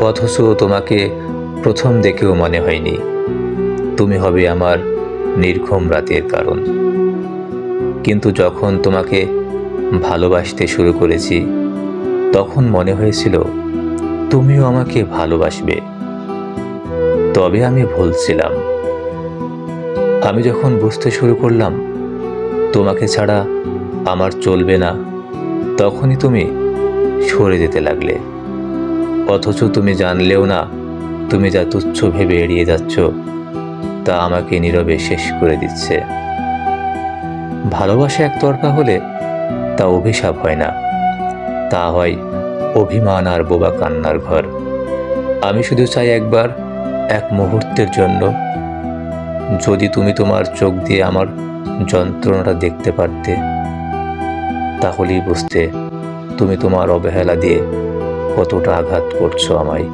অথচ তোমাকে প্রথম দেখেও মনে হয়নি তুমি হবে আমার নির্ঘুম রাতের কারণ। কিন্তু যখন তোমাকে ভালোবাসতে শুরু করেছি তখন মনে হয়েছিল তুমিও আমাকে ভালোবাসবে। তবে আমি ভুল ছিলাম। আমি যখন বুঝতে শুরু করলাম তোমাকে ছাড়া আমার চলবে না, তখনই তুমি সরে যেতে লাগলে। অথচ তুমি জানলেও না তুমি যা তুচ্ছ ভেবে এড়িয়ে যাচ্ছ তা আমাকে নীরবে শেষ করে দিচ্ছে। ভালোবাসা একতরফা হলে তা অভিশাপ হয় না, তা হয় অভিমান আর বোবা কান্নার ঘর। আমি শুধু চাই একবার, এক মুহূর্তের জন্য, যদি তুমি তোমার চোখ দিয়ে আমার যন্ত্রণাটা দেখতে পারতে, তাহলেই বুঝতে তুমি তোমার অবহেলা দিয়ে কতটা আঘাত করছো আমায়।